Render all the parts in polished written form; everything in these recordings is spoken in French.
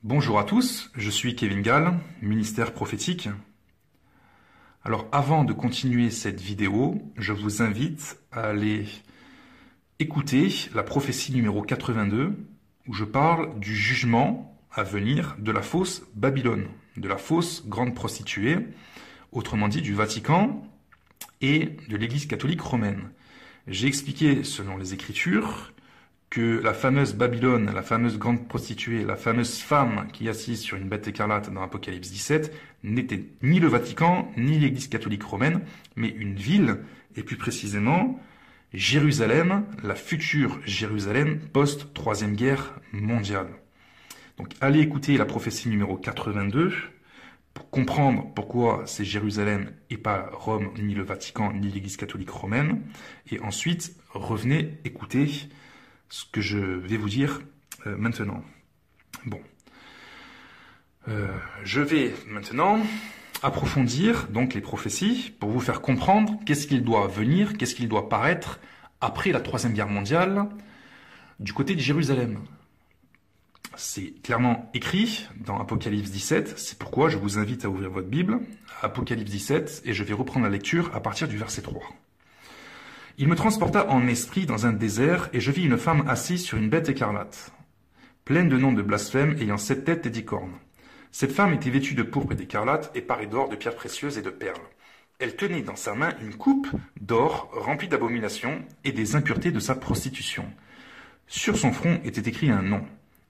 Bonjour à tous, je suis Kevin Gall, ministère prophétique. Alors avant de continuer cette vidéo, je vous invite à aller écouter la prophétie numéro 82 où je parle du jugement à venir de la fausse Babylone, de la fausse grande prostituée, autrement dit du Vatican et de l'Église catholique romaine. J'ai expliqué selon les Écritures que la fameuse Babylone, la fameuse grande prostituée, la fameuse femme qui est assise sur une bête écarlate dans Apocalypse 17, n'était ni le Vatican, ni l'Église catholique romaine, mais une ville, et plus précisément, Jérusalem, la future Jérusalem post-Troisième Guerre mondiale. Donc allez écouter la prophétie numéro 82 pour comprendre pourquoi c'est Jérusalem et pas Rome, ni le Vatican, ni l'Église catholique romaine, et ensuite revenez écouter ce que je vais vous dire maintenant. Bon. Je vais maintenant approfondir donc les prophéties pour vous faire comprendre qu'est-ce qu'il doit venir, qu'est-ce qu'il doit paraître après la Troisième Guerre mondiale du côté de Jérusalem. C'est clairement écrit dans Apocalypse 17, c'est pourquoi je vous invite à ouvrir votre Bible, Apocalypse 17, et je vais reprendre la lecture à partir du verset 3. Il me transporta en esprit dans un désert, et je vis une femme assise sur une bête écarlate, pleine de noms de blasphème, ayant 7 têtes et 10 cornes. Cette femme était vêtue de pourpre et d'écarlate, et parée d'or, de pierres précieuses et de perles. Elle tenait dans sa main une coupe d'or remplie d'abominations et des impuretés de sa prostitution. Sur son front était écrit un nom,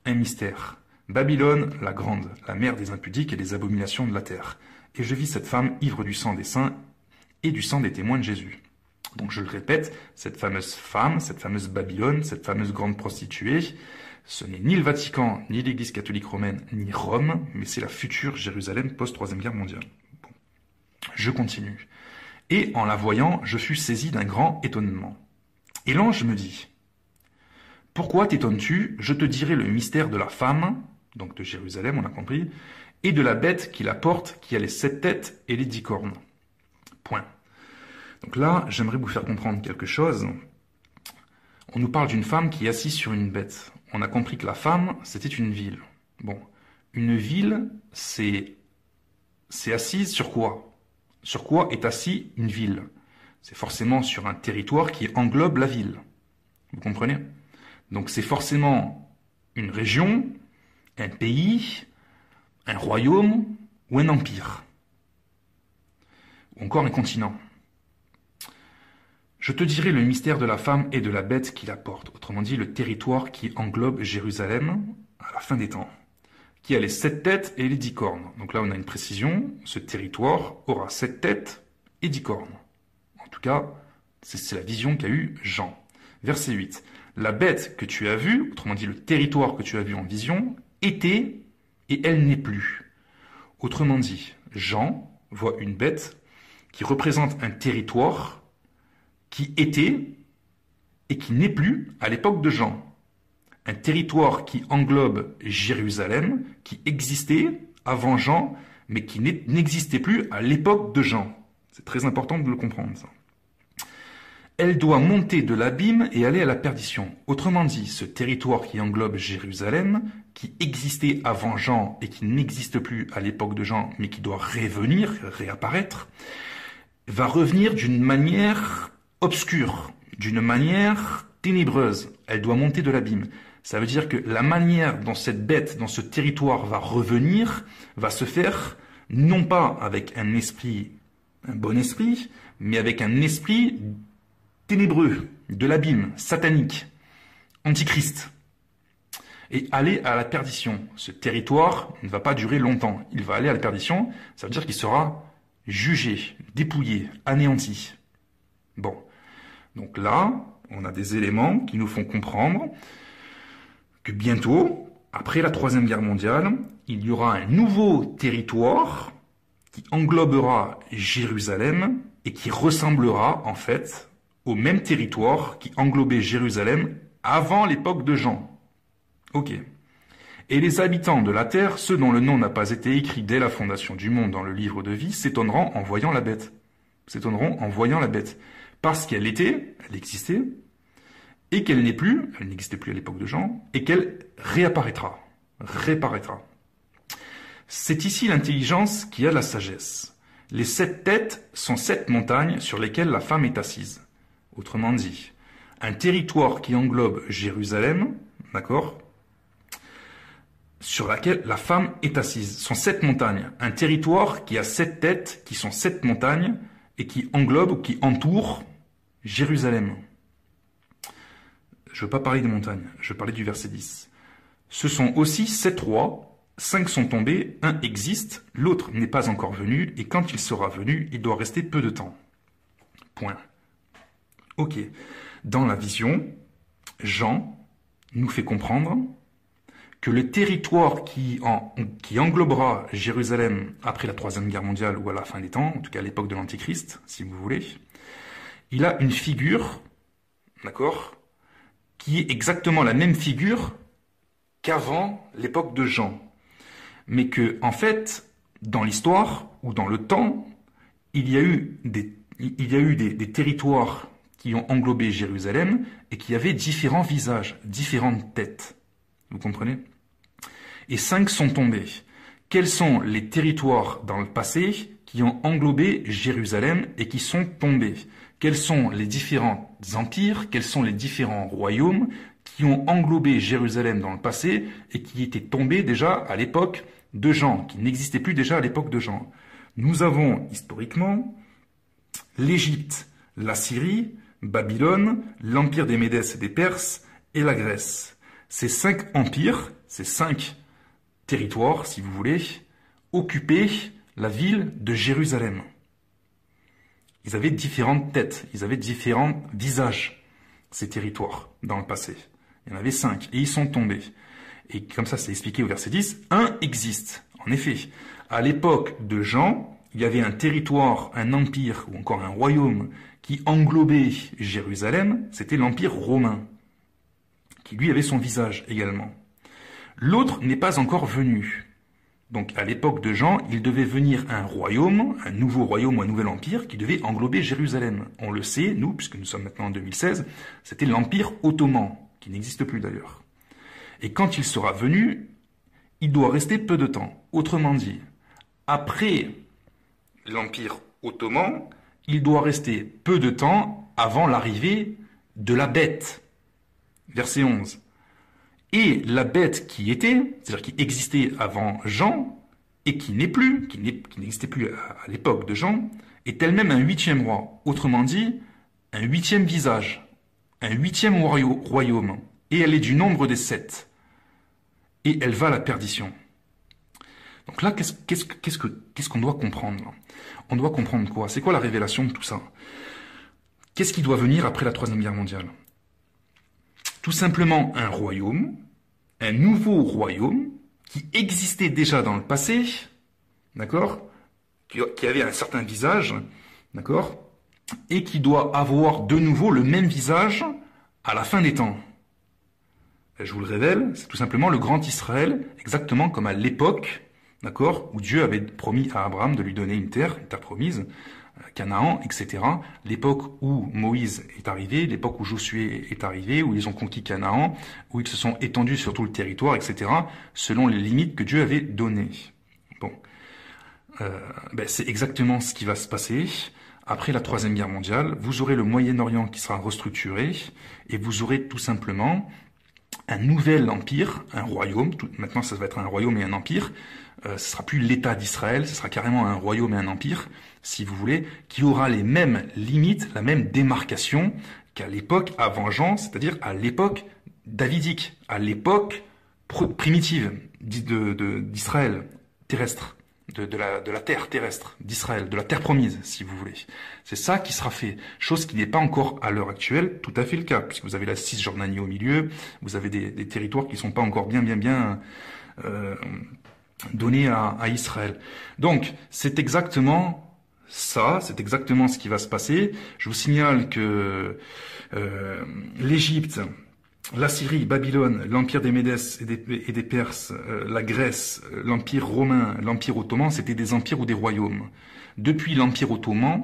un mystère. Babylone, la grande, la mère des impudiques et des abominations de la terre. Et je vis cette femme ivre du sang des saints et du sang des témoins de Jésus. Donc je le répète, cette fameuse femme, cette fameuse Babylone, cette fameuse grande prostituée, ce n'est ni le Vatican, ni l'Église catholique romaine, ni Rome, mais c'est la future Jérusalem post-Troisième Guerre mondiale. Bon. Je continue. Et en la voyant, je fus saisi d'un grand étonnement. Et l'ange me dit, « Pourquoi t'étonnes-tu? Je te dirai le mystère de la femme, donc de Jérusalem, on a compris, et de la bête qui la porte, qui a les 7 têtes et les 10 cornes. » Point. Donc là, j'aimerais vous faire comprendre quelque chose. On nous parle d'une femme qui est assise sur une bête. On a compris que la femme, c'était une ville. Bon, une ville, c'est assise sur quoi? Sur quoi est assis une ville? C'est forcément sur un territoire qui englobe la ville. Vous comprenez? Donc c'est forcément une région, un pays, un royaume ou un empire. Ou encore un continent. Je te dirai le mystère de la femme et de la bête qui la porte, autrement dit le territoire qui englobe Jérusalem à la fin des temps, qui a les 7 têtes et les 10 cornes. Donc là on a une précision, ce territoire aura 7 têtes et 10 cornes. En tout cas, c'est la vision qu'a eue Jean. Verset 8. La bête que tu as vue, autrement dit le territoire que tu as vu en vision, était et elle n'est plus. Autrement dit, Jean voit une bête qui représente un territoire qui était et qui n'est plus à l'époque de Jean. Un territoire qui englobe Jérusalem, qui existait avant Jean, mais qui n'existait plus à l'époque de Jean. C'est très important de le comprendre, ça. Elle doit monter de l'abîme et aller à la perdition. Autrement dit, ce territoire qui englobe Jérusalem, qui existait avant Jean et qui n'existe plus à l'époque de Jean, mais qui doit revenir, réapparaître, va revenir d'une manière obscure, d'une manière ténébreuse. Elle doit monter de l'abîme. Ça veut dire que la manière dont cette bête, dans ce territoire va revenir, va se faire non pas avec un esprit, un bon esprit, mais avec un esprit ténébreux, de l'abîme, satanique, antichrist, et aller à la perdition. Ce territoire ne va pas durer longtemps. Il va aller à la perdition, ça veut dire qu'il sera jugé, dépouillé, anéanti. Bon. Donc là, on a des éléments qui nous font comprendre que bientôt, après la Troisième Guerre mondiale, il y aura un nouveau territoire qui englobera Jérusalem et qui ressemblera en fait au même territoire qui englobait Jérusalem avant l'époque de Jean. Ok. Et les habitants de la terre, ceux dont le nom n'a pas été écrit dès la fondation du monde dans le livre de vie, s'étonneront en voyant la bête. S'étonneront en voyant la bête. Parce qu'elle était, elle existait, et qu'elle n'est plus, elle n'existait plus à l'époque de Jean, et qu'elle réapparaîtra, réparaîtra. C'est ici l'intelligence qui a la sagesse. Les 7 têtes sont 7 montagnes sur lesquelles la femme est assise. Autrement dit, un territoire qui englobe Jérusalem, d'accord, sur laquelle la femme est assise. Ce sont 7 montagnes. Un territoire qui a 7 têtes, qui sont 7 montagnes, et qui englobe ou qui entoure Jérusalem. Je ne veux pas parler des montagnes, je veux parler du verset 10. Ce sont aussi 7 rois, 5 sont tombés, un existe, l'autre n'est pas encore venu, et quand il sera venu, il doit rester peu de temps. Point. Ok. Dans la vision, Jean nous fait comprendre que le territoire qui englobera Jérusalem après la Troisième Guerre mondiale ou à la fin des temps, en tout cas à l'époque de l'Antéchrist, si vous voulez, il a une figure, d'accord, qui est exactement la même figure qu'avant l'époque de Jean. Mais que, en fait, dans l'histoire ou dans le temps, il y a eu des territoires qui ont englobé Jérusalem et qui avaient différents visages, différentes têtes. Vous comprenez? Et 5 sont tombés. Quels sont les territoires dans le passé qui ont englobé Jérusalem et qui sont tombés? Quels sont les différents empires, quels sont les différents royaumes qui ont englobé Jérusalem dans le passé et qui étaient tombés déjà à l'époque de Jean, qui n'existaient plus déjà à l'époque de Jean? Nous avons historiquement l'Égypte, la Syrie, Babylone, l'empire des Médès et des Perses et la Grèce. Ces 5 empires, ces 5 territoires, si vous voulez, occupaient la ville de Jérusalem. Ils avaient différentes têtes, ils avaient différents visages, ces territoires, dans le passé. Il y en avait 5, et ils sont tombés. Et comme ça, c'est expliqué au verset 10, un existe. En effet, à l'époque de Jean, il y avait un territoire, un empire, ou encore un royaume, qui englobait Jérusalem, c'était l'empire romain, qui lui avait son visage également. L'autre n'est pas encore venu. Donc à l'époque de Jean, il devait venir un royaume, un nouveau royaume ou un nouvel empire qui devait englober Jérusalem. On le sait, nous, puisque nous sommes maintenant en 2016, c'était l'empire ottoman, qui n'existe plus d'ailleurs. Et quand il sera venu, il doit rester peu de temps. Autrement dit, après l'empire ottoman, il doit rester peu de temps avant l'arrivée de la bête. Verset 11. Et la bête qui était, c'est-à-dire qui existait avant Jean, et qui n'est plus, qui n'existait plus à l'époque de Jean, est elle-même un 8e roi. Autrement dit, un 8e visage, un 8e royaume. Et elle est du nombre des 7. Et elle va à la perdition. Donc là, qu'est-ce qu'on doit comprendre? On doit comprendre quoi? C'est quoi la révélation de tout ça? Qu'est-ce qui doit venir après la Troisième Guerre mondiale? Tout simplement un royaume, un nouveau royaume, qui existait déjà dans le passé, d'accord, qui avait un certain visage, d'accord, et qui doit avoir de nouveau le même visage à la fin des temps. Et je vous le révèle, c'est tout simplement le grand Israël, exactement comme à l'époque, d'accord, où Dieu avait promis à Abraham de lui donner une terre promise, Canaan, etc. L'époque où Moïse est arrivé, l'époque où Josué est arrivé, où ils ont conquis Canaan, où ils se sont étendus sur tout le territoire, etc., selon les limites que Dieu avait données. Bon, c'est exactement ce qui va se passer. Après la Troisième Guerre mondiale, vous aurez le Moyen-Orient qui sera restructuré, et vous aurez tout simplement un nouvel empire, un royaume, maintenant ça va être un royaume et un empire, ce sera plus l'État d'Israël, ce sera carrément un royaume et un empire, si vous voulez, qui aura les mêmes limites, la même démarcation qu'à l'époque avant Jean, c'est-à-dire à l'époque davidique, à l'époque primitive d'Israël terrestre, de la terre terrestre d'Israël, de la terre promise, si vous voulez. C'est ça qui sera fait, chose qui n'est pas encore à l'heure actuelle tout à fait le cas, puisque vous avez la Cisjordanie au milieu, vous avez des territoires qui ne sont pas encore bien donnés à Israël. Donc, c'est exactement ça, c'est exactement ce qui va se passer. Je vous signale que l'Égypte, la Syrie, Babylone, l'empire des Médès et des Perses, la Grèce, l'empire romain, l'empire ottoman, c'était des empires ou des royaumes. Depuis l'empire ottoman,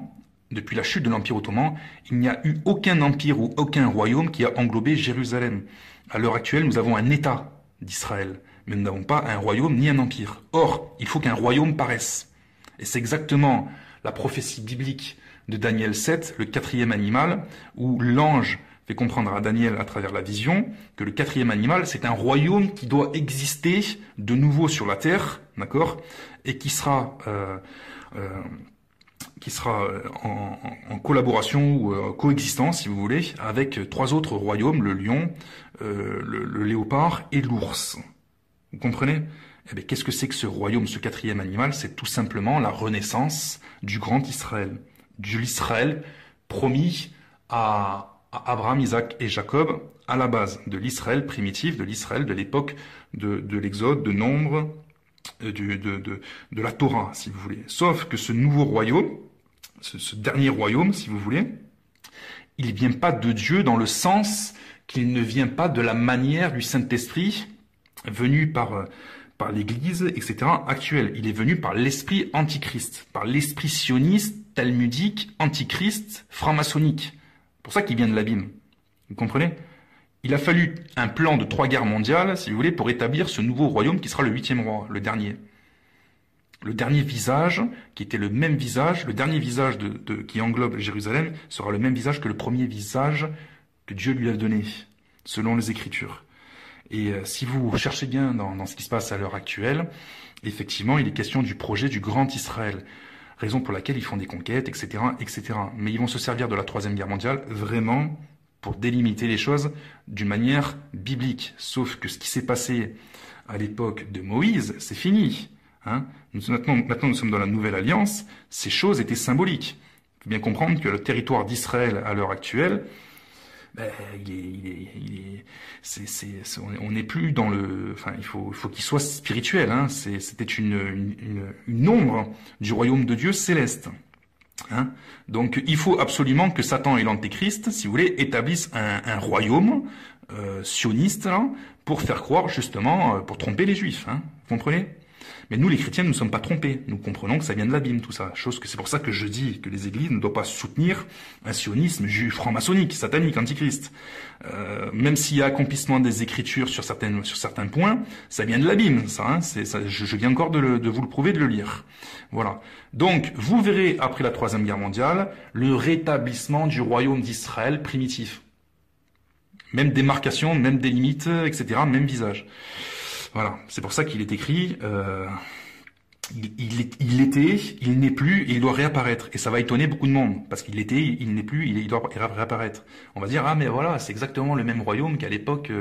depuis la chute de l'empire ottoman, il n'y a eu aucun empire ou aucun royaume qui a englobé Jérusalem. À l'heure actuelle, nous avons un État d'Israël, mais nous n'avons pas un royaume ni un empire. Or, il faut qu'un royaume paraisse. Et c'est exactement la prophétie biblique de Daniel 7, le 4e animal, où l'ange fait comprendre à Daniel à travers la vision que le 4e animal, c'est un royaume qui doit exister de nouveau sur la terre, d'accord, et qui sera en collaboration ou coexistence, si vous voulez, avec 3 autres royaumes, le lion, le léopard et l'ours. Vous comprenez? Eh bien, qu'est-ce que c'est que ce royaume, ce 4e animal? C'est tout simplement la renaissance du grand Israël, de l'Israël promis à Abraham, Isaac et Jacob, à la base de l'Israël primitif, de l'Israël de l'époque de l'Exode, de Nombre, de la Torah, si vous voulez. Sauf que ce nouveau royaume, ce dernier royaume, si vous voulez, il ne vient pas de Dieu dans le sens qu'il ne vient pas de la manière du Saint-Esprit venu par l'Église, etc., actuelle. Il est venu par l'esprit antichrist, par l'esprit sioniste, talmudique, antichrist, franc-maçonnique. C'est pour ça qu'il vient de l'abîme. Vous comprenez? Il a fallu un plan de 3 guerres mondiales, si vous voulez, pour établir ce nouveau royaume qui sera le 8e roi, le dernier. Le dernier visage, qui était le même visage, le dernier visage qui englobe Jérusalem, sera le même visage que le premier visage que Dieu lui a donné, selon les Écritures. Et si vous cherchez bien dans ce qui se passe à l'heure actuelle, effectivement, il est question du projet du Grand Israël. Raison pour laquelle ils font des conquêtes, etc., etc. Mais ils vont se servir de la 3e guerre mondiale vraiment pour délimiter les choses d'une manière biblique. Sauf que ce qui s'est passé à l'époque de Moïse, c'est fini. Hein, maintenant, nous sommes dans la nouvelle alliance. Ces choses étaient symboliques. Il faut bien comprendre que le territoire d'Israël à l'heure actuelle, on n'est plus dans le. Enfin, il faut qu'il soit spirituel. Hein, c'était une ombre du royaume de Dieu céleste. Hein, donc, il faut absolument que Satan et l'Antéchrist, si vous voulez, établissent un royaume sioniste là, pour faire croire justement, pour tromper les Juifs. Hein, vous comprenez? Mais nous, les chrétiens, nous ne sommes pas trompés. Nous comprenons que ça vient de l'abîme, tout ça. C'est pour ça que je dis que les églises ne doivent pas soutenir un sionisme juif franc-maçonnique, satanique, antichrist. Même s'il y a accomplissement des Écritures sur certains points, ça vient de l'abîme, ça. Hein, je viens encore de vous le prouver, de le lire. Voilà. Donc, vous verrez, après la 3e guerre mondiale, le rétablissement du royaume d'Israël primitif. Même démarcation, même des limites, etc., même visage. Voilà, c'est pour ça qu'il est écrit, il était, il n'est plus, et il doit réapparaître. Et ça va étonner beaucoup de monde, parce qu'il était, il n'est plus, il doit réapparaître. On va dire, ah mais voilà, c'est exactement le même royaume qu'à l'époque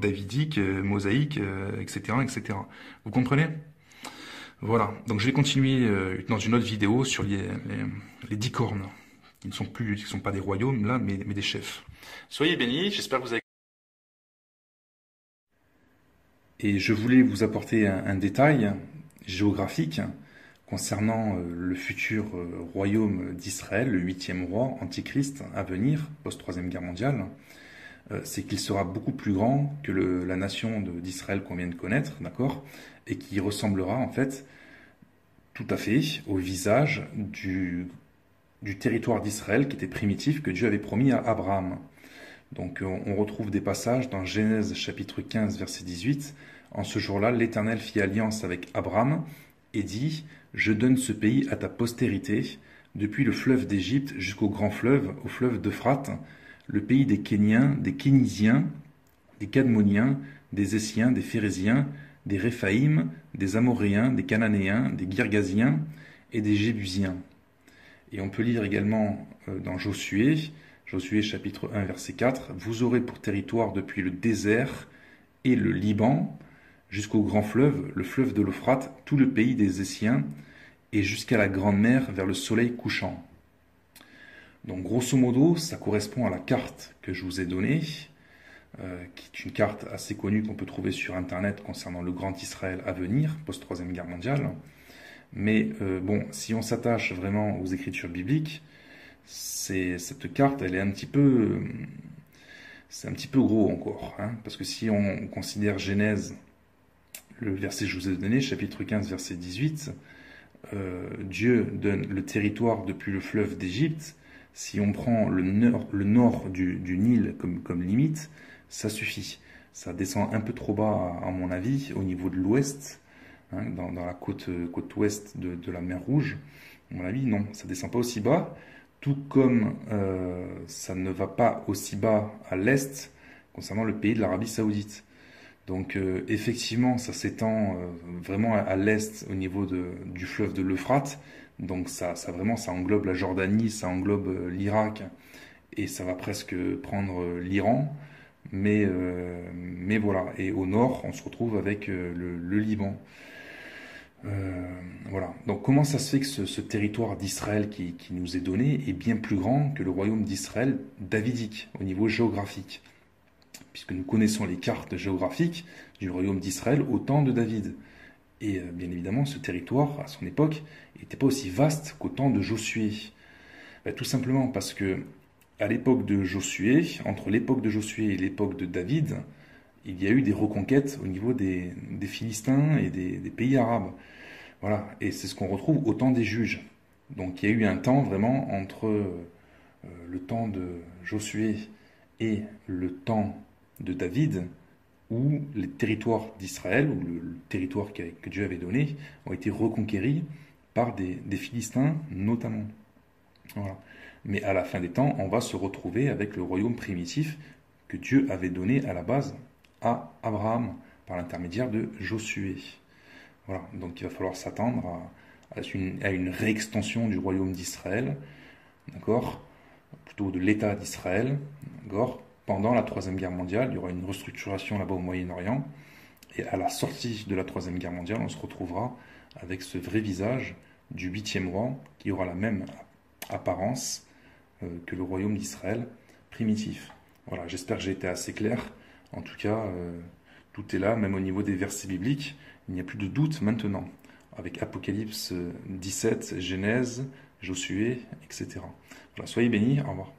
davidique, mosaïque, etc., etc. Vous comprenez? Voilà, donc je vais continuer dans une autre vidéo sur les 10 cornes, qui ne sont pas des royaumes là, mais des chefs. Soyez bénis, j'espère que vous avez... Et je voulais vous apporter un détail géographique concernant le futur royaume d'Israël, le 8e roi, antichrist, à venir, post-3e guerre mondiale. C'est qu'il sera beaucoup plus grand que la nation d'Israël qu'on vient de connaître, d'accord? Et qui ressemblera en fait tout à fait au visage du territoire d'Israël qui était primitif, que Dieu avait promis à Abraham. Donc on retrouve des passages dans Genèse chapitre 15 verset 18. En ce jour-là, l'Éternel fit alliance avec Abraham et dit « Je donne ce pays à ta postérité, depuis le fleuve d'Égypte jusqu'au grand fleuve, au fleuve d'Euphrate, le pays des Kéniens, des Kénisiens, des Cadmoniens, des Essiens, des Phérésiens, des Réphaïm, des Amoréens, des Cananéens, des Girgasiens et des Jébusiens. » Et on peut lire également dans Josué chapitre 1 verset 4, « Vous aurez pour territoire depuis le désert et le Liban, jusqu'au grand fleuve, le fleuve de l'Euphrate, tout le pays des Essiens, et jusqu'à la grande mer vers le soleil couchant. » Donc grosso modo, ça correspond à la carte que je vous ai donnée, qui est une carte assez connue qu'on peut trouver sur Internet concernant le grand Israël à venir, post-3e guerre mondiale. Mais bon, si on s'attache vraiment aux Écritures bibliques, cette carte, elle est c'est un petit peu gros encore, hein, parce que si on considère Genèse, le verset que je vous ai donné, chapitre 15, verset 18, Dieu donne le territoire depuis le fleuve d'Égypte. Si on prend le nord du Nil comme limite, ça suffit. ça descend un peu trop bas, à mon avis, au niveau de l'ouest, hein, dans la côte ouest de la mer Rouge. À mon avis, non, ça descend pas aussi bas, tout comme ça ne va pas aussi bas à l'est concernant le pays de l'Arabie Saoudite. Donc effectivement, ça s'étend vraiment à l'est au niveau du fleuve de l'Euphrate. Donc vraiment, ça englobe la Jordanie, ça englobe l'Irak et ça va presque prendre l'Iran. Mais voilà. Et au nord, on se retrouve avec le Liban. Voilà. Donc comment ça se fait que ce territoire d'Israël qui nous est donné est bien plus grand que le royaume d'Israël davidique au niveau géographique? Puisque nous connaissons les cartes géographiques du royaume d'Israël au temps de David. Et bien évidemment, ce territoire, à son époque, n'était pas aussi vaste qu'au temps de Josué. Tout simplement parce que, à l'époque de Josué, entre l'époque de Josué et l'époque de David, il y a eu des reconquêtes au niveau des Philistins et des pays arabes. Voilà, et c'est ce qu'on retrouve au temps des juges. Donc il y a eu un temps vraiment entre le temps de Josué et le temps de David, où les territoires d'Israël, ou le territoire que Dieu avait donné, ont été reconquéris par des Philistins notamment. Voilà. Mais à la fin des temps, on va se retrouver avec le royaume primitif que Dieu avait donné à la base à Abraham, par l'intermédiaire de Josué. Voilà. Donc il va falloir s'attendre à une réextension du royaume d'Israël, d'accord, plutôt de l'État d'Israël, d'accord. Pendant la Troisième Guerre mondiale, il y aura une restructuration là-bas au Moyen-Orient. Et à la sortie de la Troisième Guerre mondiale, on se retrouvera avec ce vrai visage du 8e roi qui aura la même apparence que le royaume d'Israël primitif. Voilà, j'espère que j'ai été assez clair. En tout cas, tout est là, même au niveau des versets bibliques. Il n'y a plus de doute maintenant, avec Apocalypse 17, Genèse, Josué, etc. Voilà, soyez bénis, au revoir.